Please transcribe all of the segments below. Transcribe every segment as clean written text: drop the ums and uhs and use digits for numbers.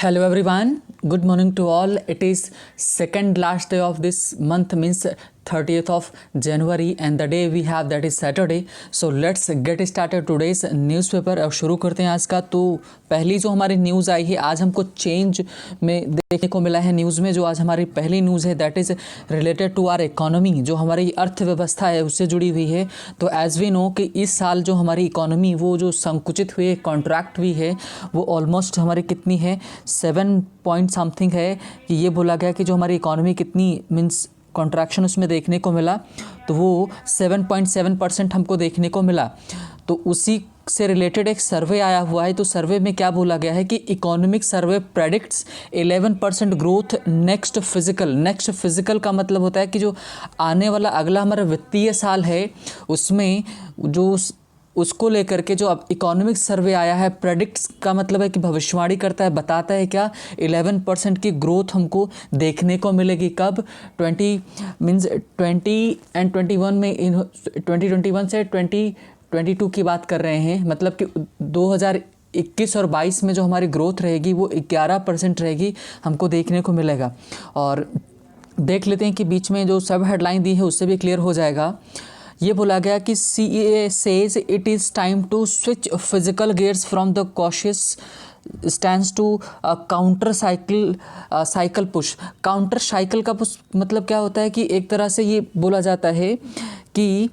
Hello everyone, good morning to all. It is second last day of this month, means 30th of January, and the day we have that is Saturday. So let's get started today's newspaper. अब शुरू करते हैं आज का। तो पहली जो हमारी न्यूज़ आई है आज हमको चेंज में देखने को मिला है। न्यूज़ में जो आज हमारी पहली न्यूज़ है that is related to our economy, जो हमारी अर्थव्यवस्था है उससे जुड़ी हुई है। तो एज़ वी नो कि इस साल जो हमारी इकोनॉमी वो जो संकुचित हुई है, कॉन्ट्रैक्ट हुई है, वो ऑलमोस्ट हमारी कितनी है 7 पॉइंट समथिंग है। कि ये बोला गया कि जो हमारी इकोनॉमी कितनी मीन्स कॉन्ट्रैक्शन उसमें देखने को मिला, तो वो 7.7% हमको देखने को मिला। तो उसी से रिलेटेड एक सर्वे आया हुआ है। तो सर्वे में क्या बोला गया है कि economic survey predicts 11% growth next physical का मतलब होता है कि जो आने वाला अगला हमारा वित्तीय साल है उसमें जो उसको लेकर के जो अब इकोनॉमिक सर्वे आया है, प्रेडिक्ट्स का मतलब है कि भविष्यवाणी करता है, बताता है क्या 11% की ग्रोथ हमको देखने को मिलेगी। कब 20 एंड 21 में 2021 से 2022 की बात कर रहे हैं, मतलब कि 2021 और 22 में जो हमारी ग्रोथ रहेगी वो 11% रहेगी, हमको देखने को मिलेगा। और देख लेते हैं कि बीच में जो सब हेडलाइन दी है उससे भी क्लियर हो जाएगा। ये बोला गया कि CEA says it is time to switch physical gears from the cautious stands to counter cycle push. Counter cycle का पुश मतलब क्या होता है कि एक तरह से ये बोला जाता है कि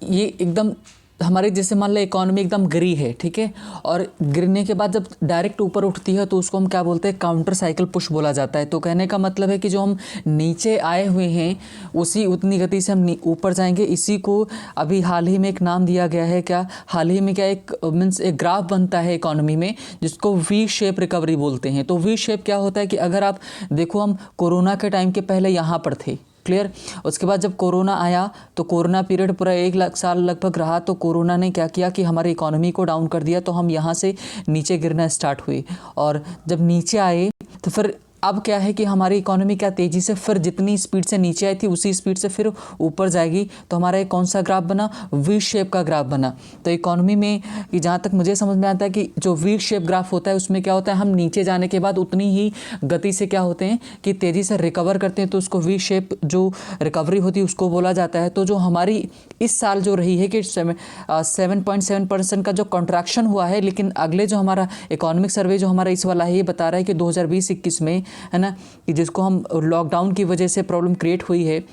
ये एकदम हमारे जैसे मान लो इकोनॉमी एकदम गिरी है, ठीक है, और गिरने के बाद जब डायरेक्ट ऊपर उठती है तो उसको हम क्या बोलते हैं, काउंटर साइकिल पुश बोला जाता है। तो कहने का मतलब है कि जो हम नीचे आए हुए हैं उसी उतनी गति से हम ऊपर जाएंगे। इसी को अभी हाल ही में एक नाम दिया गया है, क्या हाल ही में क्या एक मीन्स एक ग्राफ बनता है इकोनॉमी में जिसको वी शेप रिकवरी बोलते हैं। तो वी शेप क्या होता है कि अगर आप देखो हम कोरोना के टाइम के पहले यहाँ पर थे, क्लियर, उसके बाद जब कोरोना आया तो कोरोना पीरियड पूरा 1 साल लगभग रहा। तो कोरोना ने क्या किया कि हमारी इकोनॉमी को डाउन कर दिया, तो हम यहाँ से नीचे गिरना स्टार्ट हुए। और जब नीचे आए तो फिर अब क्या है कि हमारी इकोनॉमी क्या तेज़ी से फिर जितनी स्पीड से नीचे आई थी उसी स्पीड से फिर ऊपर जाएगी। तो हमारा एक कौन सा ग्राफ बना, वी शेप का ग्राफ बना। तो इकोनॉमी में कि जहाँ तक मुझे समझ में आता है कि जो वी शेप ग्राफ होता है उसमें क्या होता है, हम नीचे जाने के बाद उतनी ही गति से क्या होते हैं कि तेज़ी से रिकवर करते हैं। तो उसको वी शेप जो रिकवरी होती है उसको बोला जाता है। तो जो हमारी इस साल जो रही है कि 7.7% का जो कॉन्ट्रैक्शन हुआ है, लेकिन अगले जो हमारा इकोनॉमिक सर्वे जो हमारा इस वाला है ये बता रहा है कि 2020-21 में, है ना, कि जिसको हम लॉकडाउन की वजह से प्रॉब्लम क्रिएट हुई है,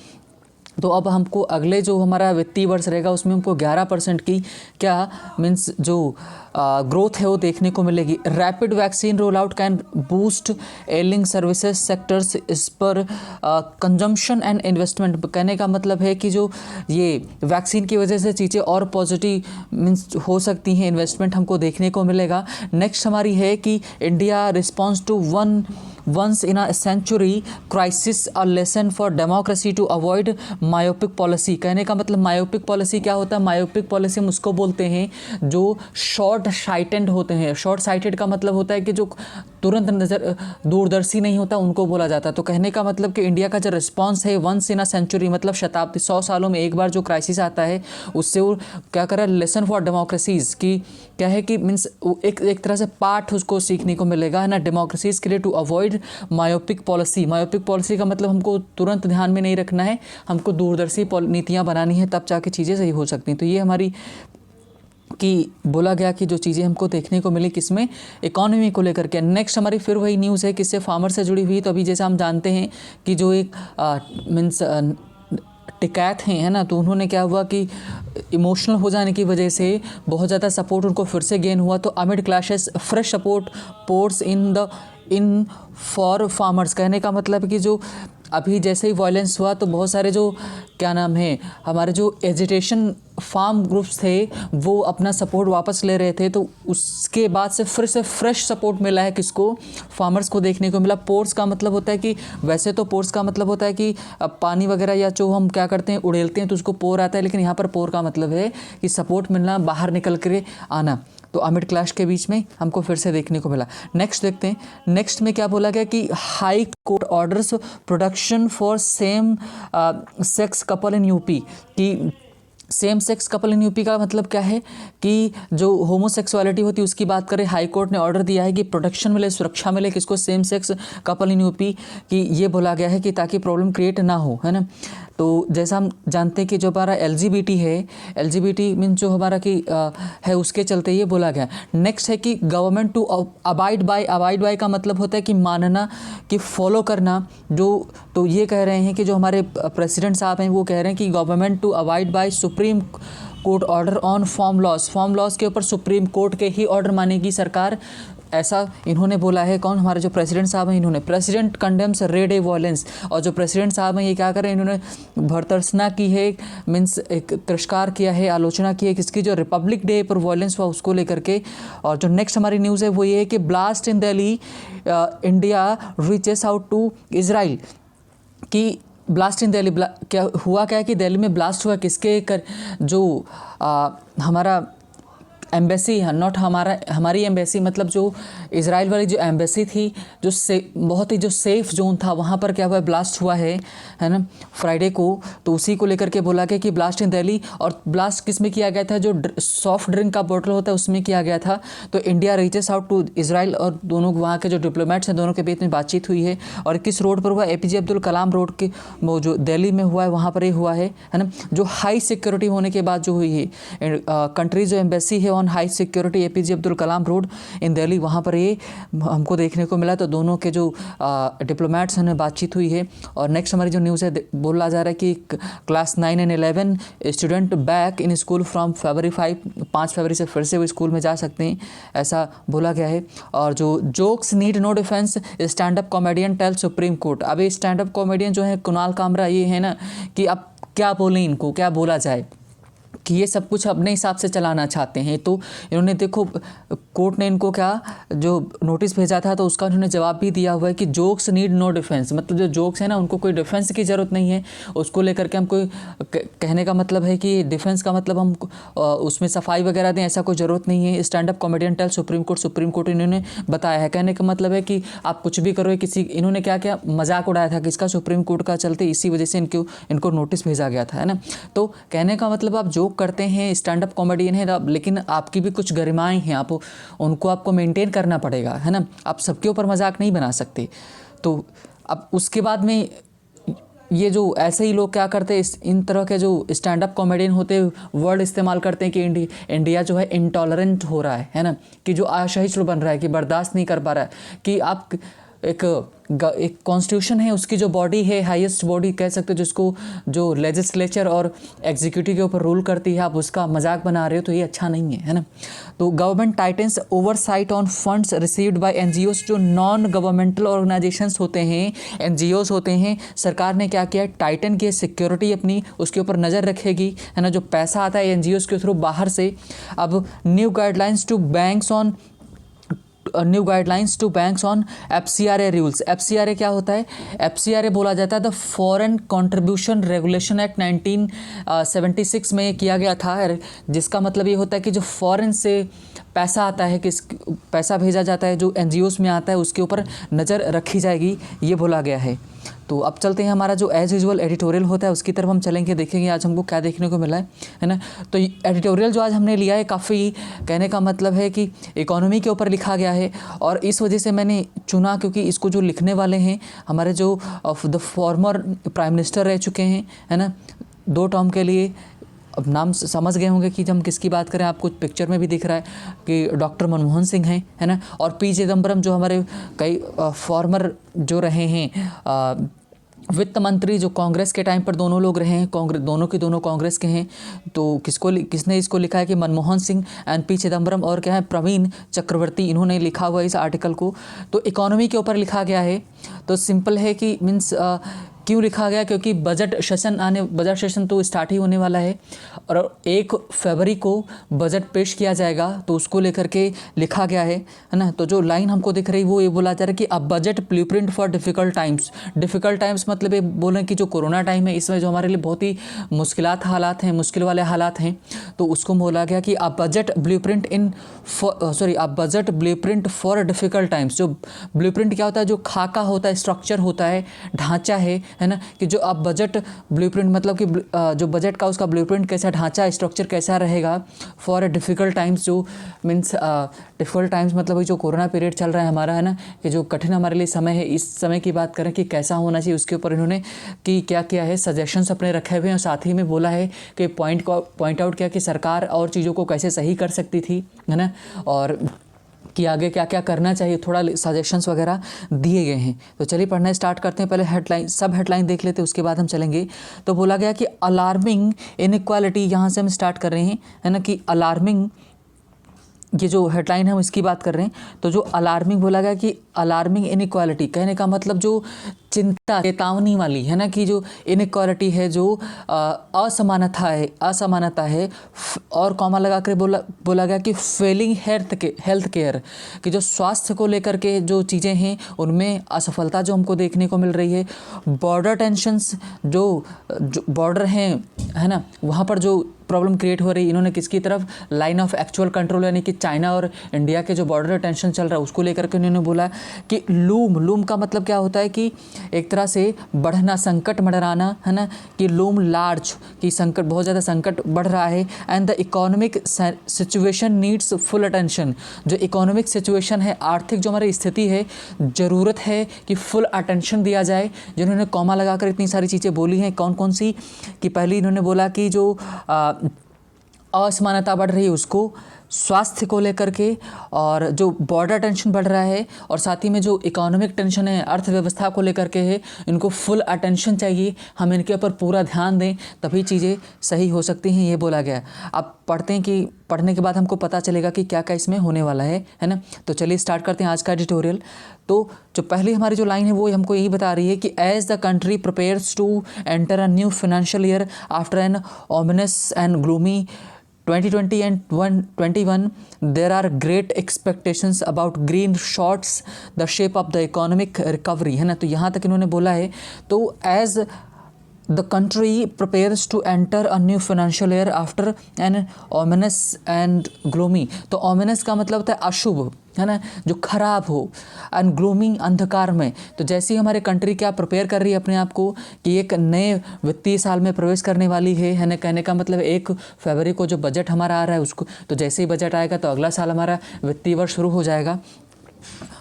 तो अब हमको अगले जो हमारा वित्तीय वर्ष रहेगा उसमें हमको 11% की क्या मीन्स जो ग्रोथ है वो देखने को मिलेगी। Rapid vaccine roll out can boost ailing services sectors इस पर कंजम्पशन एंड इन्वेस्टमेंट। कहने का मतलब है कि जो ये वैक्सीन की वजह से चीज़ें और पॉजिटिव मीन्स हो सकती हैं, इन्वेस्टमेंट हमको देखने को मिलेगा। नेक्स्ट हमारी है कि India response to once in a century crisis a lesson for democracy to avoid myopic policy। कहने का मतलब मायोपिक पॉलिसी क्या होता है, मायोपिक पॉलिसी हम उसको बोलते हैं जो शॉर्ट साइटेड होते हैं। शॉर्ट साइटेड का मतलब होता है कि जो तुरंत नज़र दूरदर्शी नहीं होता उनको बोला जाता है। तो कहने का मतलब कि इंडिया का जो रिस्पॉन्स है वंस इन अ सेंचुरी मतलब शताब्दी 100 सालों में एक बार जो क्राइसिस आता है उससे वो क्या कर रहा है, लेसन फॉर डेमोक्रेसीज़ की क्या है कि मीन्स एक तरह से पाठ उसको सीखने को मिलेगा, है ना, डेमोक्रेसीज़ के लिए to avoid myopic policy. Myopic policy का मतलब हमको तुरंत ध्यान में नहीं रखना है, हमको दूरदर्शी नीतियाँ बनानी है, तब जाके चीज़ें सही हो सकती हैं। तो ये हमारी कि बोला गया कि जो चीज़ें हमको देखने को मिली किसमें, इकोनॉमी को लेकर के। नेक्स्ट हमारी फिर वही न्यूज़ है किससे, फार्मर से जुड़ी हुई। तो अभी जैसे हम जानते हैं कि जो एक मीन्स टिकैत हैं, है ना, तो उन्होंने क्या हुआ कि इमोशनल हो जाने की वजह से बहुत ज़्यादा सपोर्ट उनको फिर से गेन हुआ। तो amid clashes fresh support pores in for farmers. कहने का मतलब कि जो अभी जैसे ही वायलेंस हुआ तो बहुत सारे जो क्या नाम है हमारे जो एजिटेशन फार्म ग्रुप्स थे वो अपना सपोर्ट वापस ले रहे थे। तो उसके बाद से फिर से फ्रेश सपोर्ट मिला है किसको, फार्मर्स को देखने को मिला। पोर्स का मतलब होता है कि वैसे तो पोर्स का मतलब होता है कि पानी वगैरह या जो हम क्या करते हैं उड़ेलते हैं तो उसको पोर आता है, लेकिन यहाँ पर पोर का मतलब है कि सपोर्ट मिलना, बाहर निकल कर आना। तो अमिड क्लैश के बीच में हमको फिर से देखने को मिला। नेक्स्ट देखते हैं, नेक्स्ट में क्या बोला गया कि high court orders production for same sex couple in UP, कि same sex couple in UP का मतलब क्या है कि जो होमोसेक्सुअलिटी होती है उसकी बात करें, हाई कोर्ट ने ऑर्डर दिया है कि प्रोटेक्शन मिले, सुरक्षा मिले किसको, same sex couple in UP की। ये बोला गया है कि ताकि प्रॉब्लम क्रिएट ना हो, है ना। तो जैसा हम जानते हैं कि जो हमारा LGBT है, LGBT मीन जो हमारा कि है उसके चलते ये बोला गया। नेक्स्ट है कि गवर्नमेंट टू अबाइड बाय का मतलब होता है कि मानना, कि फॉलो करना। तो ये कह रहे हैं कि जो हमारे प्रेसिडेंट साहब हैं वो कह रहे हैं कि government to abide by supreme court order on form laws के ऊपर सुप्रीम कोर्ट के ही ऑर्डर मानेगी सरकार, ऐसा इन्होंने बोला है। कौन, हमारे जो प्रेसिडेंट साहब हैं इन्होंने। President condemns red day violence, और जो प्रेसिडेंट साहब हैं ये क्या करें, इन्होंने भर्त्सना की है, मीन्स एक तिरस्कार किया है, आलोचना की है किसकी, जो रिपब्लिक डे पर वायलेंस हुआ उसको लेकर के। और जो नेक्स्ट हमारी न्यूज़ है वो ये है कि blast in Delhi, India reaches out to Israel, कि ब्लास्ट इन दिल्ली, क्या हुआ, क्या है कि दिल्ली में ब्लास्ट हुआ किसके कर, जो हमारा एम्बेसी है, नॉट हमारी एम्बेसी, मतलब जो इज़राइल वाली जो एम्बेसी थी, जो बहुत ही जो सेफ़ जोन था, वहाँ पर क्या हुआ, ब्लास्ट हुआ है ना, फ्राइडे को। तो उसी को लेकर के बोला गया कि ब्लास्ट इन दिल्ली। और ब्लास्ट किस में किया गया था, जो सॉफ्ट ड्रिंक का बोतल होता है उसमें किया गया था। तो India reaches out to Israel, और दोनों वहाँ के जो डिप्लोमेट्स हैं दोनों के बीच में बातचीत हुई है। और किस रोड पर हुआ, APJ अब्दुल कलाम रोड के, वो जो दिल्ली में हुआ है वहाँ पर ही हुआ है ना। जो हाई सिक्योरिटी होने के बाद जो हुई है, कंट्री जो एम्बेसी है on high security APJ Abdul Kalam road in Delhi, वहाँ पर ये हमको देखने को मिला। तो दोनों के जो डिप्लोमेट्स हैं बातचीत हुई है। और नेक्स्ट हमारी जो न्यूज़ है, बोला जा रहा है कि class 9 and 11 student back in school from February 5 फरवरी से फिर से वो स्कूल में जा सकते हैं, ऐसा बोला गया है। और जो jokes need no defence, stand up comedian tell supreme court. अब ये स्टैंड अप कॉमेडियन जो है कुणाल कामरा, ये है ना कि अब क्या बोलें, इनको क्या बोला जाए, कि ये सब कुछ अपने हिसाब से चलाना चाहते हैं। तो इन्होंने देखो, कोर्ट ने इनको क्या जो नोटिस भेजा था तो उसका उन्होंने जवाब भी दिया हुआ है कि जोक्स नीड नो डिफेंस, मतलब जो जोक्स है ना उनको कोई डिफेंस की ज़रूरत नहीं है। उसको लेकर के हम कोई कहने का मतलब है कि डिफेंस का मतलब हम उसमें सफाई वगैरह दें, ऐसा कोई ज़रूरत नहीं है। Stand up comedian tell supreme court इन्होंने बताया है। कहने का मतलब है कि आप कुछ भी करो, किसी इन्होंने क्या क्या मजाक उड़ाया था किसका, सुप्रीम कोर्ट का चलते, इसी वजह से इनको नोटिस भेजा गया था, है ना। तो कहने का मतलब आप जोक करते हैं, स्टैंड अप कॉमेडियन है, लेकिन आपकी भी कुछ गरिमाएं हैं, आपको मेंटेन करना पड़ेगा, है ना। आप सबके ऊपर मजाक नहीं बना सकते। तो अब उसके बाद में ये जो ऐसे ही लोग क्या करते हैं, इन तरह के जो स्टैंड अप कॉमेडियन होते हैं वर्ड इस्तेमाल करते हैं कि इंडिया जो है इंटॉलरेंट हो रहा है ना, कि जो असहिष्णु बन रहा है, कि बर्दाश्त नहीं कर पा रहा है, कि आप एक कॉन्स्टिट्यूशन है, उसकी जो बॉडी है, हाईएस्ट बॉडी कह सकते हो, जिसको जो लेजिस्लेचर और एग्जीक्यूटिव के ऊपर रूल करती है, आप उसका मजाक बना रहे हो, तो ये अच्छा नहीं है ना। तो government titans oversight on funds received by NGOs, जो नॉन गवर्नमेंटल ऑर्गेनाइजेशंस होते हैं, NGOs होते हैं, सरकार ने क्या किया, टाइटन की सिक्योरिटी अपनी उसके ऊपर नज़र रखेगी, है ना। जो पैसा आता है NGOs के थ्रू बाहर से। अब new guidelines to banks on FCRA rules. FCRA क्या होता है, FCRA बोला जाता है the foreign contribution regulation act 1976 में किया गया था, जिसका मतलब ये होता है कि जो फॉरेन से पैसा आता है, पैसा भेजा जाता है जो NGOs में आता है, उसके ऊपर नज़र रखी जाएगी, ये बोला गया है। तो अब चलते हैं, हमारा जो एज यूजुअल एडिटोरियल होता है उसकी तरफ हम चलेंगे, देखेंगे आज हमको क्या देखने को मिला है ना। तो एडिटोरियल जो आज हमने लिया है, काफ़ी कहने का मतलब है कि इकोनॉमी के ऊपर लिखा गया है, और इस वजह से मैंने चुना क्योंकि इसको जो लिखने वाले हैं हमारे जो द फॉर्मर प्राइम मिनिस्टर रह चुके हैं, है ना, 2 टर्म के लिए। अब नाम समझ गए होंगे कि जब हम किसकी बात करें, आपको पिक्चर में भी दिख रहा है कि डॉक्टर मनमोहन सिंह हैं, है ना, और P चिदम्बरम जो हमारे कई फॉर्मर जो रहे हैं वित्त मंत्री, जो कांग्रेस के टाइम पर दोनों लोग रहे हैं, दोनों कांग्रेस के हैं। तो किसने इसको लिखा है कि मनमोहन सिंह एंड P चिदम्बरम, और क्या है, प्रवीण चक्रवर्ती, इन्होंने लिखा हुआ है इस आर्टिकल को। तो इकोनॉमी के ऊपर लिखा गया है। तो सिंपल है कि मीन्स क्यों लिखा गया, क्योंकि बजट सेशन तो स्टार्ट ही होने वाला है, और 1 फरवरी को बजट पेश किया जाएगा, तो उसको लेकर के लिखा गया है ना। तो जो लाइन हमको दिख रही वो ये बोला जा रहा है कि अब budget blueprint for difficult times, मतलब ये बोलें कि जो कोरोना टाइम है, इसमें जो हमारे लिए बहुत ही मुश्किल वाले हालात हैं, तो उसको बोला गया कि अब budget blueprint for difficult times. जो ब्लूप्रिंट क्या होता है, जो खाका होता है, स्ट्रक्चर होता है, ढांचा है है ना, कि जो अब बजट ब्लूप्रिंट मतलब कि जो बजट का उसका ब्लूप्रिंट कैसा, ढांचा स्ट्रक्चर कैसा रहेगा फॉर डिफ़िकल्ट टाइम्स, जो मीन्स डिफ़िकल्ट टाइम्स मतलब जो कोरोना पीरियड चल रहा है हमारा, है ना, कि जो कठिन हमारे लिए समय है, इस समय की बात करें कि कैसा होना चाहिए, उसके ऊपर इन्होंने कि क्या किया है, सजेशंस अपने रखे हुए हैं। और साथ ही में बोला है कि पॉइंट आउट किया कि सरकार और चीज़ों को कैसे सही कर सकती थी, है ना, और कि आगे क्या क्या करना चाहिए, थोड़ा सजेशंस वगैरह दिए गए हैं। तो चलिए पढ़ना स्टार्ट करते हैं। पहले हेडलाइन, सब हेडलाइन देख लेते हैं, उसके बाद हम चलेंगे। तो बोला गया कि अलार्मिंग इनइक्वालिटी, यहाँ से हम स्टार्ट कर रहे हैं, है ना, कि अलार्मिंग, ये जो हेडलाइन है हम इसकी बात कर रहे हैं। तो जो अलार्मिंग बोला गया कि अलार्मिंग इनइक्वालिटी, कहने का मतलब जो चिंता, चेतावनी वाली, है ना, कि जो इनइक्वालिटी है, जो असमानता है, और कॉमा लगा कर बोला गया कि फेलिंग हेल्थ केयर, कि जो स्वास्थ्य को लेकर के जो चीज़ें हैं उनमें असफलता जो हमको देखने को मिल रही है। बॉर्डर टेंशंस, जो बॉर्डर हैं, है ना, वहाँ पर जो प्रॉब्लम क्रिएट हो रही है, इन्होंने किसकी तरफ, लाइन ऑफ एक्चुअल कंट्रोल, यानी कि चाइना और इंडिया के जो बॉर्डर टेंशन चल रहा है उसको लेकर के उन्होंने बोला कि लूम का मतलब क्या होता है कि एक तरह से बढ़ना, संकट मंडराना, है ना, कि लूम लार्ज, कि संकट, बहुत ज़्यादा संकट बढ़ रहा है। And the economic situation needs full attention, जो इकोनॉमिक सिचुएशन है, आर्थिक जो हमारी स्थिति है, ज़रूरत है कि फुल अटेंशन दिया जाए। जिन्होंने कॉमा लगाकर इतनी सारी चीज़ें बोली हैं, कौन कौन सी, कि पहले इन्होंने बोला कि जो असमानता बढ़ रही है उसको, स्वास्थ्य को लेकर के, और जो बॉर्डर टेंशन बढ़ रहा है, और साथ ही में जो इकोनॉमिक टेंशन है, अर्थव्यवस्था को लेकर के है, इनको फुल अटेंशन चाहिए, हम इनके ऊपर पूरा ध्यान दें, तभी चीज़ें सही हो सकती हैं, ये बोला गया। अब पढ़ते हैं कि पढ़ने के बाद हमको पता चलेगा कि क्या क्या इसमें होने वाला है ना। तो चलिए स्टार्ट करते हैं आज का एडिटोरियल। तो जो पहली हमारी जो लाइन है वो हमको यही बता रही है कि as the country prepares to enter a new financial year after an ominous and gloomy 2020 and 2021, there are great expectations about green shoots, the shape of the economic recovery, है ना। तो यहाँ तक इन्होंने बोला है। तो as the country prepares to enter a new financial year after an ominous and gloomy, तो ominous का मतलब होता है अशुभ, है ना, जो खराब हो, एंड ग्लूमी, अंधकार में। तो जैसे ही हमारे कंट्री क्या प्रिपेयर कर रही है अपने आप को कि एक नए वित्तीय साल में प्रवेश करने वाली है ना, कहने का मतलब 1 फरवरी को जो बजट हमारा आ रहा है उसको, तो जैसे ही बजट आएगा तो अगला साल हमारा वित्तीय वर्ष शुरू हो जाएगा।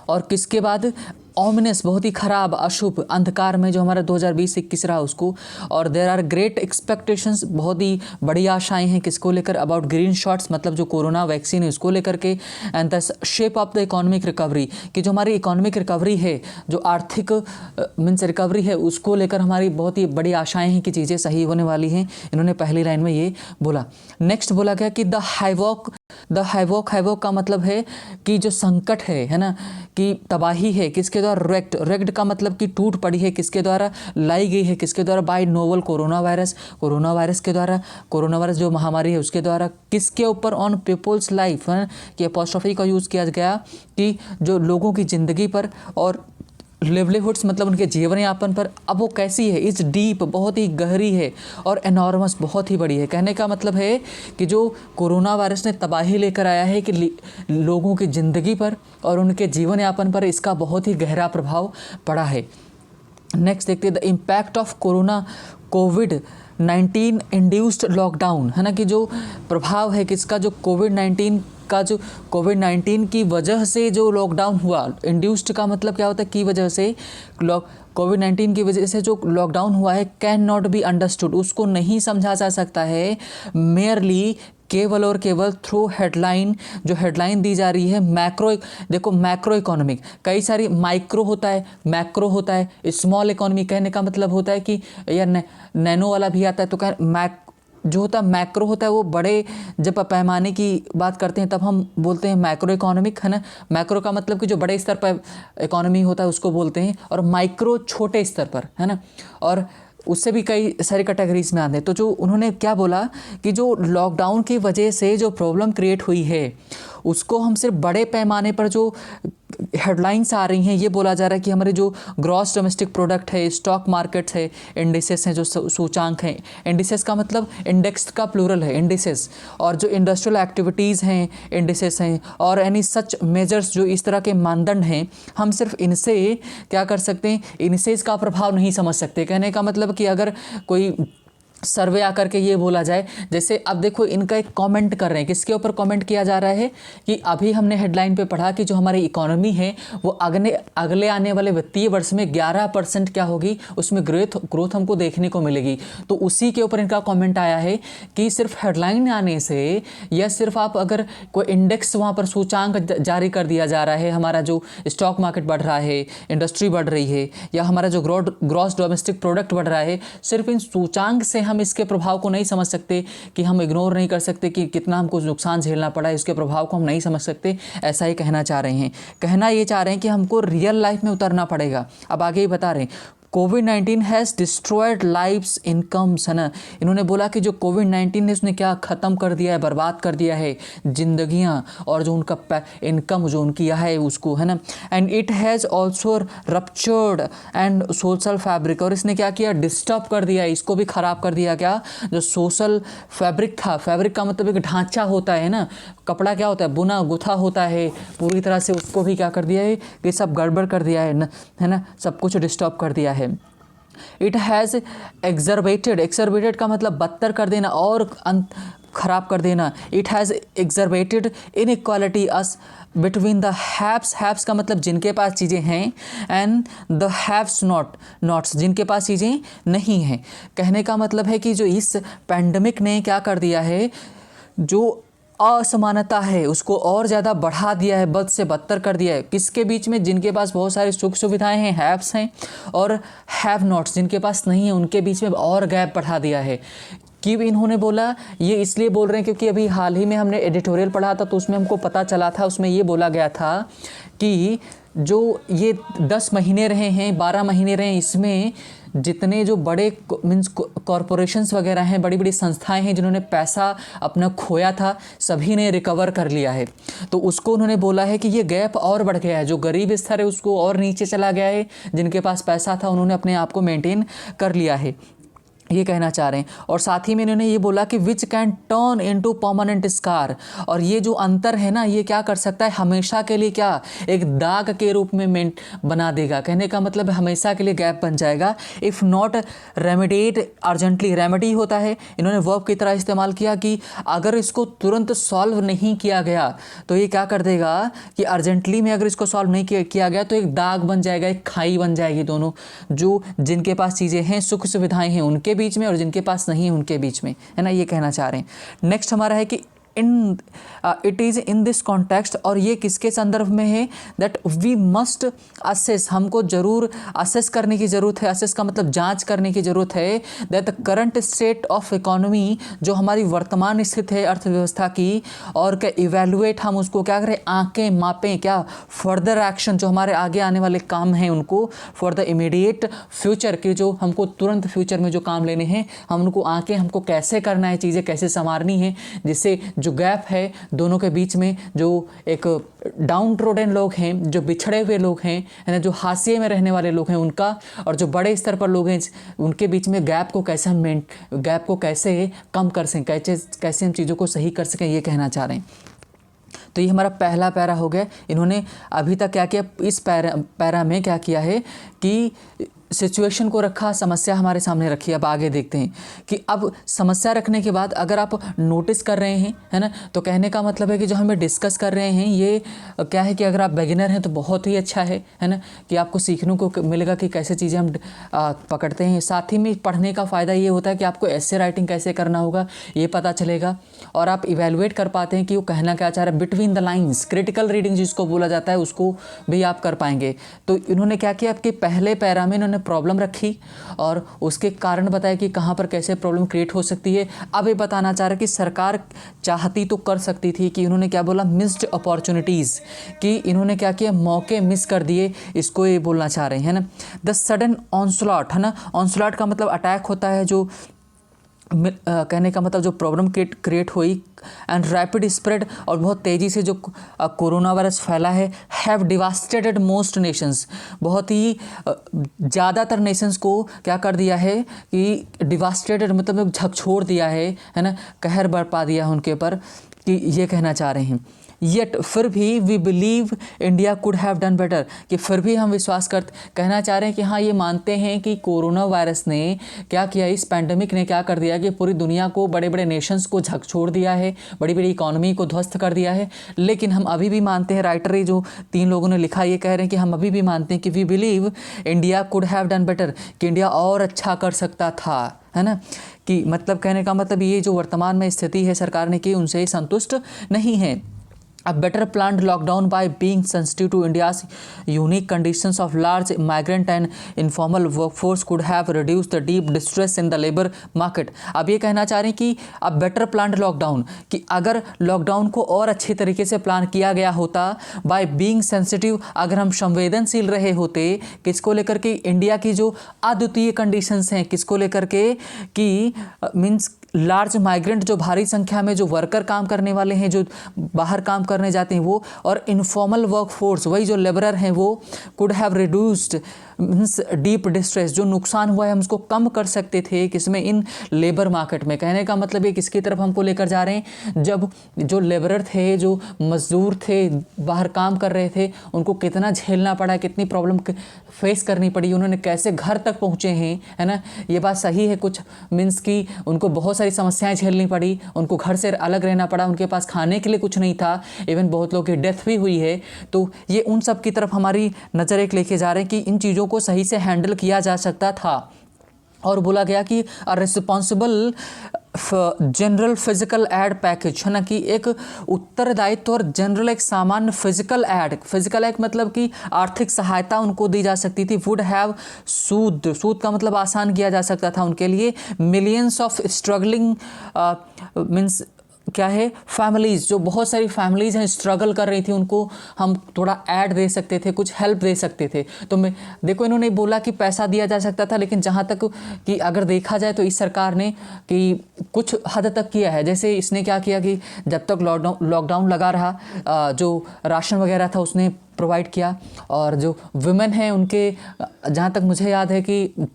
और किसके बाद, ऑमिनस, बहुत ही खराब, अशुभ, अंधकार में जो हमारा 2020-21 रहा उसको। और देयर आर ग्रेट एक्सपेक्टेशंस, बहुत ही बड़ी आशाएं हैं, किसको लेकर, अबाउट ग्रीन शॉट्स, मतलब जो कोरोना वैक्सीन है उसको लेकर के। And the shape of the economic recovery, कि जो हमारी इकोनॉमिक रिकवरी है, जो आर्थिक मीन्स रिकवरी है, उसको लेकर हमारी बहुत ही बड़ी आशाएं हैं कि चीज़ें सही होने वाली हैं। इन्होंने पहली लाइन में ये बोला। नेक्स्ट बोला गया कि द हैवॉक का मतलब है कि जो संकट है ना, कि तबाही है, किसके द्वारा, रेक्ट का मतलब कि टूट पड़ी है, किसके द्वारा लाई गई है, किसके द्वारा, बाय नोवल कोरोना वायरस के द्वारा, कोरोना वायरस जो महामारी है उसके द्वारा, किसके ऊपर, ऑन पीपल्स लाइफ, है कि अपॉस्ट्रोफी का यूज़ किया गया, कि जो लोगों की ज़िंदगी पर, और लिवलीहुड्स मतलब उनके जीवन यापन पर। अब वो कैसी है, इस डीप, बहुत ही गहरी है, और एनॉर्मस, बहुत ही बड़ी है। कहने का मतलब है कि जो कोरोना वायरस ने तबाही लेकर आया है, कि लोगों की ज़िंदगी पर और उनके जीवन यापन पर इसका बहुत ही गहरा प्रभाव पड़ा है। नेक्स्ट देखते हैं, the impact of covid induced lockdown, है ना, कि जो प्रभाव है किसका, जो कोविड-19 की वजह से जो लॉकडाउन हुआ। इंड्यूस्ड का मतलब क्या होता है, की वजह से, कोविड-19 की वजह से जो लॉकडाउन हुआ है, कैन नॉट बी अंडरस्टूड, उसको नहीं समझा जा सकता है मेयरली, केवल और केवल थ्रू हेडलाइन, जो हेडलाइन दी जा रही है मैक्रो इकोनॉमिक, कई सारी माइक्रो होता है, मैक्रो होता है, स्मॉल इकोनॉमी, कहने का मतलब होता है कि या नैनो वाला भी आता है। तो जो होता है मैक्रो होता है वो बड़े, जब पैमाने की बात करते हैं तब हम बोलते हैं मैक्रो इकोनॉमिक, है ना। मैक्रो का मतलब कि जो बड़े स्तर पर इकोनॉमी होता है उसको बोलते हैं, और माइक्रो छोटे स्तर पर, है ना, और उससे भी कई सारी कैटेगरीज में आते हैं। तो जो उन्होंने क्या बोला कि जो लॉकडाउन की वजह से जो प्रॉब्लम क्रिएट हुई है उसको हम सिर्फ बड़े पैमाने पर जो हेडलाइंस आ रही हैं, ये बोला जा रहा है कि हमारे जो ग्रॉस डोमेस्टिक प्रोडक्ट है, स्टॉक मार्केट्स है, इंडिसेस हैं, जो सूचांक हैं, इंडिसेस का मतलब इंडेक्स का प्लूरल है इंडिसेस, और जो इंडस्ट्रियल एक्टिविटीज़ हैं इंडिसेस हैं, और एनी सच मेजर्स, जो इस तरह के मानदंड हैं, हम सिर्फ इनसे क्या कर सकते हैं, इनसे इसका प्रभाव नहीं समझ सकते। कहने का मतलब कि अगर कोई सर्वे आकर के ये बोला जाए, जैसे अब देखो इनका एक कमेंट कर रहे हैं, किसके ऊपर कमेंट किया जा रहा है कि अभी हमने हेडलाइन पे पढ़ा कि जो हमारी इकोनॉमी है वो अगले आने वाले वित्तीय वर्ष में 11% क्या होगी, उसमें ग्रोथ हमको देखने को मिलेगी। तो उसी के ऊपर इनका कमेंट आया है कि सिर्फ हेडलाइन आने से, या सिर्फ आप अगर कोई इंडेक्स वहाँ पर सूचांक जारी कर दिया जा रहा है, हमारा जो स्टॉक मार्केट बढ़ रहा है, इंडस्ट्री बढ़ रही है, या हमारा जो ग्रॉस डोमेस्टिक प्रोडक्ट बढ़ रहा है, सिर्फ इन सूचांक से हम इसके प्रभाव को नहीं समझ सकते, कि हम इग्नोर नहीं कर सकते कि कितना हमको नुकसान झेलना पड़ा है, इसके प्रभाव को हम नहीं समझ सकते, ऐसा ही कहना चाह रहे हैं। कहना ये चाह रहे हैं कि हमको रियल लाइफ में उतरना पड़ेगा। अब आगे ही बता रहे हैं, कोविड-19 हैज़ डिस्ट्रॉयड लाइव्स, इनकम्स, है ना। इन्होंने बोला कि जो कोविड-19 ने उसने क्या ख़त्म कर दिया है, बर्बाद कर दिया है ज़िंदगियाँ, और जो उनका इनकम जो उनकी है उसको, है ना। And it has also ruptured and social fabric, और इसने क्या किया, डिस्टर्ब कर दिया, इसको भी ख़राब कर दिया। क्या, जो सोशल फैब्रिक था, फैब्रिक का मतलब एक ढांचा होता है ना, कपड़ा क्या होता है, बुना गुथा होता है, पूरी तरह से उसको भी क्या कर दिया है, ये सब गड़बड़ कर दिया है ना, सब कुछ डिस्टर्ब कर दिया है। इट हैज़ एक्सरबेटेड का मतलब बदतर कर देना और खराब कर देना। It has exacerbated inequalities between the haves का मतलब जिनके पास चीज़ें हैं, एंड द हैव्स नॉट्स, जिनके पास चीज़ें नहीं हैं। कहने का मतलब है कि जो इस पैंडमिक ने क्या कर दिया है, जो असमानता है उसको और ज़्यादा बढ़ा दिया है, बद से बदतर कर दिया है। किसके बीच में, जिनके पास बहुत सारी सुख सुविधाएं हैं, हैव्स हैं, और हैव नॉट्स जिनके पास नहीं है, उनके बीच में और गैप बढ़ा दिया है। कि इन्होंने बोला, ये इसलिए बोल रहे हैं क्योंकि अभी हाल ही में हमने एडिटोरियल पढ़ा था, तो उसमें हमको पता चला था, उसमें ये बोला गया था कि जो ये 10 महीने रहे हैं, 12 महीने रहे हैं, इसमें जितने जो बड़े मीन्स कॉरपोरेशंस वगैरह हैं, बड़ी बड़ी संस्थाएं हैं, जिन्होंने पैसा अपना खोया था, सभी ने रिकवर कर लिया है। तो उसको उन्होंने बोला है कि ये गैप और बढ़ गया है, जो गरीब स्तर है उसको और नीचे चला गया है, जिनके पास पैसा था उन्होंने अपने आप को मेंटेन कर लिया है, ये कहना चाह रहे हैं। और साथ ही में इन्होंने ये बोला कि which can turn into permanent scar, और ये जो अंतर है ना, ये क्या कर सकता है, हमेशा के लिए क्या, एक दाग के रूप में बना देगा। कहने का मतलब हमेशा के लिए गैप बन जाएगा। इफ़ नॉट रेमेडिएट अर्जेंटली, रेमेडी होता है, इन्होंने वर्ब की तरह इस्तेमाल किया कि अगर इसको तुरंत सॉल्व नहीं किया गया तो ये क्या कर देगा कि अर्जेंटली में अगर इसको सॉल्व नहीं किया गया तो एक दाग बन जाएगा, एक खाई बन जाएगी, दोनों जो जिनके पास चीज़ें हैं, सुख सुविधाएं हैं, उनके बीच में, और जिनके पास नहीं है उनके बीच में, है ना, ये कहना चाह रहे हैं। नेक्स्ट हमारा है कि it is in this context, और ये किसके संदर्भ में है, दैट वी मस्ट असेस, हमको जरूर असेस करने की ज़रूरत है। असेस का मतलब जांच करने की ज़रूरत है, that the current state of economy, जो हमारी वर्तमान स्थिति है अर्थव्यवस्था की, और क्या इवेलुएट, हम उसको क्या करें, आंकें मापें, क्या फर्दर एक्शन, जो हमारे आगे आने वाले काम हैं उनको, फॉर द इमीडिएट फ्यूचर के, जो हमको तुरंत फ्यूचर में जो काम लेने हैं, हम उनको आंकें, हमको कैसे करना है, चीज़ें कैसे संवारनी है, जिससे जो गैप है दोनों के बीच में, जो एक डाउन ट्रोडन लोग हैं, जो बिछड़े हुए लोग हैं, है ना, जो हाशिए में रहने वाले लोग हैं उनका, और जो बड़े स्तर पर लोग हैं उनके बीच में गैप को कैसे हम गैप को कैसे कम कर सकें, कैसे हम चीज़ों को सही कर सकें, ये कहना चाह रहे हैं। तो ये हमारा पहला पैरा हो गया। इन्होंने अभी तक क्या किया, इस पैरा में क्या किया है कि सिचुएशन को रखा, समस्या हमारे सामने रखी। अब आगे देखते हैं कि अब समस्या रखने के बाद अगर आप नोटिस कर रहे हैं, है ना, तो कहने का मतलब है कि जो हमें डिस्कस कर रहे हैं ये क्या है कि अगर आप बिगिनर हैं तो बहुत ही अच्छा है ना, कि आपको सीखने को मिलेगा कि कैसे चीज़ें हम पकड़ते हैं। साथ ही में पढ़ने का फ़ायदा ये होता है कि आपको ऐसे राइटिंग कैसे करना होगा ये पता चलेगा, और आप इवेलुएट कर पाते हैं कि वो कहना क्या चाह रहा है, between the lines, critical reading जिसको बोला जाता है, उसको भी आप कर पाएंगे। तो इन्होंने क्या किया, आपके पहले पैरा में इन्होंने प्रॉब्लम रखी और उसके कारण बताया कि कहाँ पर कैसे प्रॉब्लम क्रिएट हो सकती है। अब ये बताना चाह रहा कि सरकार चाहती तो कर सकती थी, कि इन्होंने क्या बोला, मिस्ड अपॉर्चुनिटीज़, कि इन्होंने क्या किया, मौके मिस कर दिए, इसको ये बोलना चाह रहे हैं ना। द सडन ऑनस्लॉट, है ना, ऑनस्लॉट का मतलब अटैक होता है, जो कहने का मतलब जो प्रॉब्लम क्रिएट हुई एंड रैपिड स्प्रेड, और बहुत तेज़ी से जो कोरोना वायरस फैला है, हैव डिवास्टेटेड मोस्ट नेशंस, बहुत ही ज़्यादातर नेशंस को क्या कर दिया है कि डिवास्टेटेड मतलब झकझोर दिया है ना, कहर बरपा दिया है उनके ऊपर, कि ये कहना चाह रहे हैं। येट फिर भी we believe India could have done better, कि फिर भी हम विश्वास कहना चाह रहे हैं कि हाँ, ये मानते हैं कि कोरोना वायरस ने क्या किया, इस पैंडमिक ने क्या कर दिया कि पूरी दुनिया को, बड़े बड़े नेशंस को झकझोर दिया है, बड़ी बड़ी इकोनॉमी को ध्वस्त कर दिया है। लेकिन हम अभी भी मानते हैं, राइटर ये जो 3 लोगों ने लिखा ये कह रहे हैं कि हम अभी भी मानते हैं कि we believe India could have done better, कि इंडिया और अच्छा कर सकता था, है ना। कि मतलब कहने का मतलब ये जो वर्तमान में स्थिति है सरकार ने की, उनसे संतुष्ट नहीं है। A better planned lockdown by being sensitive to India's unique conditions of large migrant and informal workforce could have reduced the deep distress in the labor market। अब ये कहना चाह रहे हैं कि अब बेटर प्लान्ड लॉकडाउन, कि अगर लॉकडाउन को और अच्छे तरीके से प्लान किया गया होता, बाय बीइंग सेंसिटिव, अगर हम संवेदनशील रहे होते, किसको लेकर के, इंडिया की जो अद्वितीय कंडीशंस हैं, किसको लेकर के, कि मीन्स लार्ज माइग्रेंट, जो भारी संख्या में जो वर्कर काम करने वाले हैं, जो बाहर काम करने जाते हैं वो, और इनफॉर्मल वर्क फोर्स, वही जो लेबरर हैं वो, could have reduced means deep distress, जो नुकसान हुआ है हम उसको कम कर सकते थे, किसमें, इन लेबर मार्केट में। कहने का मतलब ये किसकी तरफ हमको लेकर जा रहे हैं, जब जो लेबरर थे, जो मजदूर थे, बाहर काम कर रहे थे, उनको कितना झेलना पड़ा, कितनी प्रॉब्लम फेस करनी पड़ी, उन्होंने कैसे घर तक पहुँचे हैं, है ना। ये बात सही है, कुछ मीन्स की उनको बहुत सारी समस्याएं झेलनी पड़ी, उनको घर से अलग रहना पड़ा, उनके पास खाने के लिए कुछ नहीं था, इवन बहुत लोगों की डेथ भी हुई है। तो ये उन सब की तरफ हमारी नज़र एक लेके जा रहे हैं कि इन चीज़ों को सही से हैंडल किया जा सकता था। और बोला गया कि responsible general physical aid package, है ना, कि एक उत्तरदायित्व और जनरल एक सामान्य फिजिकल एड मतलब कि आर्थिक सहायता उनको दी जा सकती थी। वुड हैव सूद का मतलब आसान किया जा सकता था उनके लिए। मिलियंस ऑफ स्ट्रगलिंग मीन्स क्या है, फैमिलीज़, जो बहुत सारी फैमिलीज़ हैं स्ट्रगल कर रही थी, उनको हम थोड़ा ऐड दे सकते थे, कुछ हेल्प दे सकते थे। तो मैं देखो, इन्होंने बोला कि पैसा दिया जा सकता था, लेकिन जहाँ तक कि अगर देखा जाए तो इस सरकार ने कि कुछ हद तक किया है। जैसे इसने क्या किया कि जब तक लॉकडाउन लगा रहा, जो राशन वगैरह था उसने प्रोवाइड किया, और जो वुमेन हैं उनके, जहाँ तक मुझे याद है कि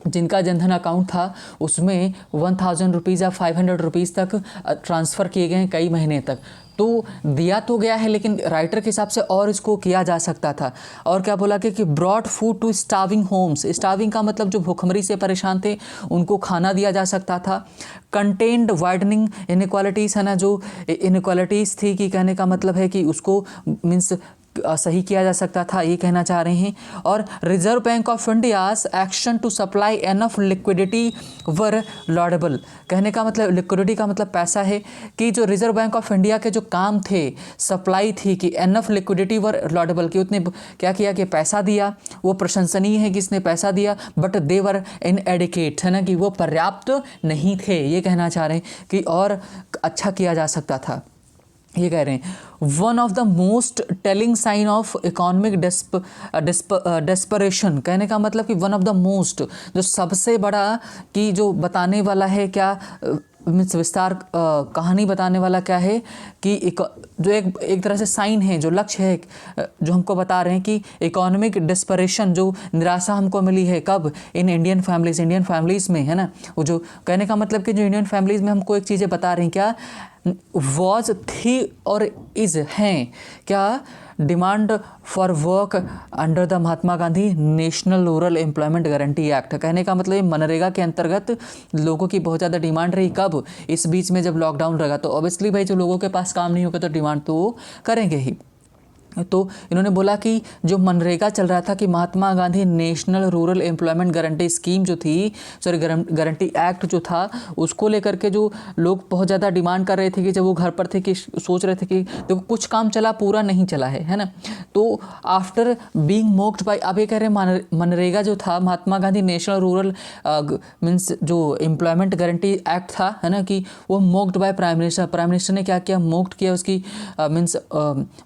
जिनका जनधन अकाउंट था उसमें 1000 रुपीज़ या 500 रुपीज़ तक ट्रांसफ़र किए गए हैं कई महीने तक। तो दिया तो गया है, लेकिन राइटर के हिसाब से और इसको किया जा सकता था। और क्या बोला कि broad food to starving homes, starving का मतलब जो भूखमरी से परेशान थे उनको खाना दिया जा सकता था। कंटेन्ड वाइडनिंग इनइक्वालिटीज़, है ना, जो इनइक्वालिटीज़ थी, कि कहने का मतलब है कि उसको मीन्स सही किया जा सकता था, ये कहना चाह रहे हैं। और reserve bank of India's action to supply enough liquidity were laudable, कहने का मतलब लिक्विडिटी का मतलब पैसा है, कि जो रिजर्व बैंक ऑफ इंडिया के जो काम थे, सप्लाई थी, कि एनफ लिक्विडिटी वर लॉडेबल, कि उसने क्या किया कि पैसा दिया, वो प्रशंसनीय है कि इसने पैसा दिया, बट दे वर इनएडिकेट, है ना, कि वो पर्याप्त नहीं थे, ये कहना चाह रहे हैं कि और अच्छा किया जा सकता था, ये कह रहे हैं। One of the most telling sign of economic desperation, कहने का मतलब कि वन ऑफ द मोस्ट, जो सबसे बड़ा, कि जो बताने वाला है क्या, मीन्स विस्तार कहानी बताने वाला क्या है, कि जो एक तरह से साइन है, जो लक्ष्य है, जो हमको बता रहे हैं कि इकोनॉमिक डेस्परेशन, जो निराशा हमको मिली है, कब, इन इंडियन फैमिलीज़ में, है ना। वो जो कहने का मतलब कि जो इंडियन फैमिलीज़ में हमको एक चीज़ें बता रही हैं, क्या वॉज थी और इज़ हैं, क्या demand for work under the Mahatma Gandhi national rural employment guarantee act, कहने का मतलब मनरेगा के अंतर्गत लोगों की बहुत ज़्यादा डिमांड रही, कब, इस बीच में जब लॉकडाउन लगा। तो ऑब्वियसली भाई जो लोगों के पास काम नहीं होगा तो डिमांड तो वो करेंगे ही। तो इन्होंने बोला कि जो मनरेगा चल रहा था, कि Mahatma Gandhi national rural employment guarantee scheme जो थी, गारंटी एक्ट जो था, उसको लेकर के जो लोग बहुत ज़्यादा डिमांड कर रहे थे, कि जब वो घर पर थे, कि सोच रहे थे कि देखो कुछ काम चला, पूरा नहीं चला है ना। तो आफ्टर बीइंग मोक्ड बाय, अब ये कह रहे हैं मनरेगा जो था, महात्मा गांधी नेशनल रूरल मीन्स जो एम्प्लॉयमेंट गारंटी एक्ट था, है ना, कि वो मोक्ड बाय प्राइम मिनिस्टर ने क्या किया, मोक्ड किया, उसकी मीन्स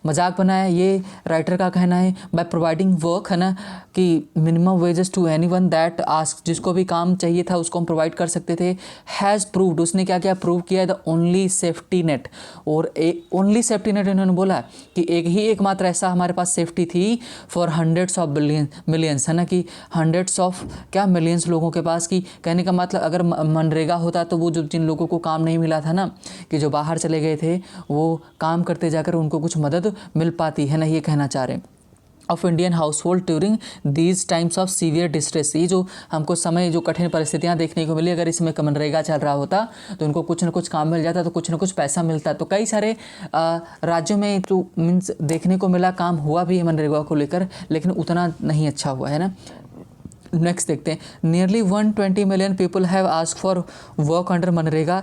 मजाक बनाया, ये राइटर का कहना है बाय प्रोवाइडिंग वर्क, है ना, कि minimum wages to anyone that ask, जिसको भी काम चाहिए था उसको हम प्रोवाइड कर सकते थे। हैज़ प्रूव्ड, उसने क्या क्या प्रूव किया है, द ओनली सेफ्टी नेट, और ओनली सेफ्टी नेट इन्होंने बोला कि एकमात्र ऐसा हमारे पास सेफ्टी थी फॉर हंड्रेड्स ऑफ मिलियंस, है ना, कि हंड्रेड्स ऑफ क्या मिलियंस लोगों के पास। की कहने का मतलब अगर मनरेगा होता तो वो जो जिन लोगों को काम नहीं मिला था ना, कि जो बाहर चले गए थे, वो काम करते जाकर उनको कुछ मदद मिल पाती है ना, ये कहना चाह रहे हैं। Of Indian house hold during these times of severe distress, ये जो हमको समय जो कठिन परिस्थितियां देखने को मिली, अगर इसमें मनरेगा चल रहा होता तो उनको कुछ ना कुछ काम मिल जाता, तो कुछ ना कुछ पैसा मिलता। तो कई सारे राज्यों में तो मीन्स देखने को मिला, काम हुआ भी है मनरेगा को लेकर, लेकिन उतना नहीं अच्छा हुआ है ना। नेक्स्ट देखते हैं, nearly 120 million people have ask for work under MNREGA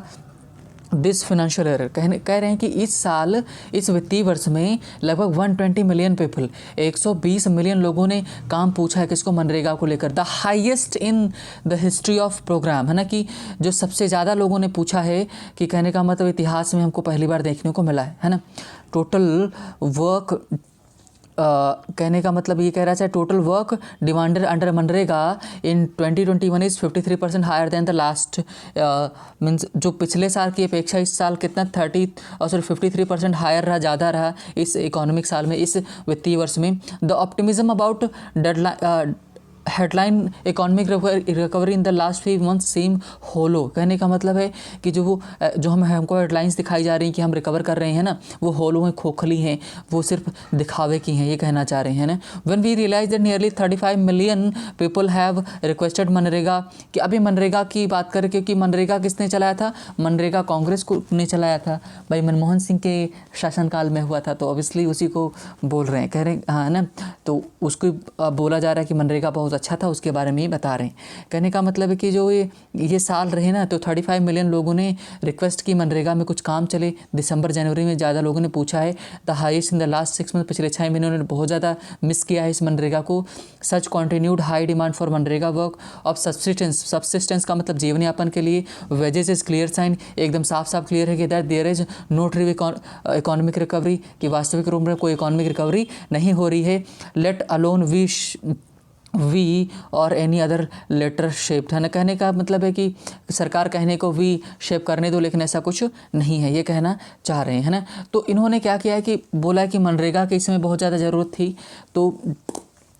this financial year. कह रहे हैं कि इस साल, इस वित्तीय वर्ष में लगभग 120 मिलियन पीपल, 120 मिलियन लोगों ने काम पूछा है किसको, मनरेगा को लेकर। The highest in the history of program, है ना, कि जो सबसे ज़्यादा लोगों ने पूछा है, कि कहने का मतलब इतिहास में हमको पहली बार देखने को मिला है ना। टोटल वर्क कहने का मतलब ये कह रहा है, total work demanded under MNREGA in 2021 is 53% higher than the last, means जो पिछले साल की अपेक्षा इस साल कितना 53% हायर रहा, ज़्यादा रहा इस इकोनॉमिक साल में, इस वित्तीय वर्ष में। The optimism about deadline headline economic recovery in the last 5 months seem hollow, कहने का मतलब है कि जो हमको हेडलाइंस दिखाई जा रही हैं कि हम रिकवर कर रहे हैं ना, वो होलो हैं, खोखली हैं, वो सिर्फ दिखावे की हैं, ये कहना चाह रहे हैं ना। When we realise that nearly 35 million people have requested MNREGA, कि अभी मनरेगा की बात करें, क्योंकि मनरेगा किसने चलाया था, मनरेगा कांग्रेस को ने चलाया था भाई, मनमोहन सिंह के शासनकाल में हुआ था, तो ऑब्वियसली उसी को बोल रहे हैं, कह रहे हैं हाँ ना, तो उसको बोला जा रहा है कि मनरेगा बहुत अच्छा था, उसके बारे में ही बता रहे हैं। कहने का मतलब है कि जो ये साल रहे ना, तो 35 मिलियन लोगों ने रिक्वेस्ट की मनरेगा में कुछ काम चले। दिसंबर जनवरी में ज़्यादा लोगों ने पूछा है, the highest in the last 6 month, पिछले 6 महीनों ने बहुत ज़्यादा मिस किया है इस मनरेगा को। Such continued high demand for मनरेगा वर्क ऑफ सब्सिस्टेंस का मतलब जीवन यापन के लिए। वेजेस इज क्लियर साइन, एकदम साफ साफ क्लियर है कि that there is no true economic recovery, कि वास्तविक रूप में कोई इकोनॉमिक रिकवरी नहीं हो रही है। लेट अलोन वी और एनी अदर लेटर शेप्ड, है ना, कहने का मतलब है कि सरकार कहने को वी शेप करने दो, लेकिन ऐसा कुछ नहीं है, ये कहना चाह रहे हैं, है ना। तो इन्होंने क्या किया है कि बोला कि मनरेगा के इसमें बहुत ज़्यादा ज़रूरत थी, तो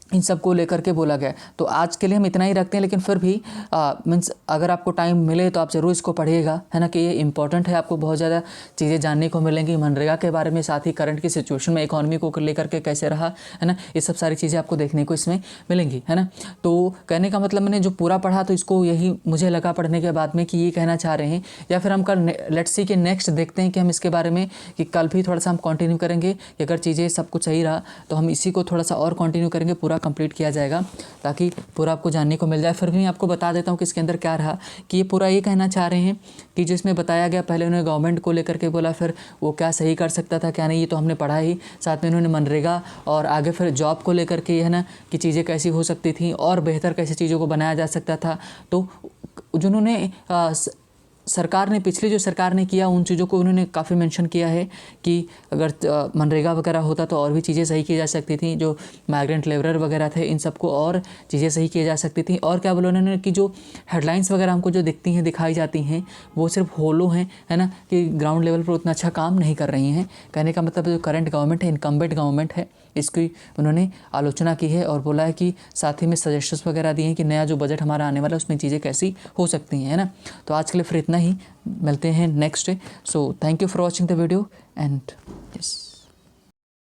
इन सब को लेकर के बोला गया। तो आज के लिए हम इतना ही रखते हैं, लेकिन फिर भी मीन्स अगर आपको टाइम मिले तो आप ज़रूर इसको पढ़िएगा, है ना, कि ये इंपॉर्टेंट है, आपको बहुत ज़्यादा चीज़ें जानने को मिलेंगी मनरेगा के बारे में, साथ ही करंट की सिचुएशन में इकोनॉमी को लेकर के कैसे रहा, है ना, ये सब सारी चीज़ें आपको देखने को इसमें मिलेंगी, है ना। तो कहने का मतलब मैंने जो पूरा पढ़ा, तो इसको यही मुझे लगा पढ़ने के बाद में कि ये कहना चाह रहे हैं, या फिर हम कल लेट्स सी के नेक्स्ट देखते हैं कि हम इसके बारे में, कि कल भी थोड़ा सा हम कंटिन्यू करेंगे, कि अगर चीज़ें सब कुछ सही रहा तो हम इसी को थोड़ा सा और कंटिन्यू करेंगे, पूरा कंप्लीट किया जाएगा, ताकि पूरा आपको जानने को मिल जाए। फिर भी आपको बता देता हूँ कि इसके अंदर क्या रहा, कि ये पूरा ये कहना चाह रहे हैं कि जो इसमें बताया गया, पहले उन्होंने गवर्नमेंट को लेकर के बोला, फिर वो क्या सही कर सकता था क्या नहीं, ये तो हमने पढ़ा ही, साथ में उन्होंने मनरेगा और आगे फिर जॉब को लेकर के, है ना, कि चीज़ें कैसी हो सकती थी और बेहतर कैसे चीज़ों को बनाया जा सकता था। तो जिन्होंने सरकार ने, पिछली जो सरकार ने किया, उन चीज़ों को उन्होंने काफ़ी मेंशन किया है, कि अगर मनरेगा वगैरह होता तो और भी चीज़ें सही की जा सकती थी, जो माइग्रेंट लेबरर वगैरह थे इन सबको और चीज़ें सही की जा सकती थी। और क्या बोला उन्होंने, कि जो हेडलाइंस वगैरह हमको जो दिखती हैं, दिखाई जाती हैं, वो सिर्फ होलो हैं, है ना, कि ग्राउंड लेवल पर उतना अच्छा काम नहीं कर रही हैं। कहने का मतलब जो करंट गवर्नमेंट है, इनकम्बेंट गवर्नमेंट है, इसकी उन्होंने आलोचना की है, और बोला है कि साथ ही में सजेशंस वगैरह दिए हैं कि नया जो बजट हमारा आने वाला है उसमें चीज़ें कैसी हो सकती हैं, है ना। तो आज के लिए फिर इतना ही, मिलते हैं next day. So thank you for watching the video and yes.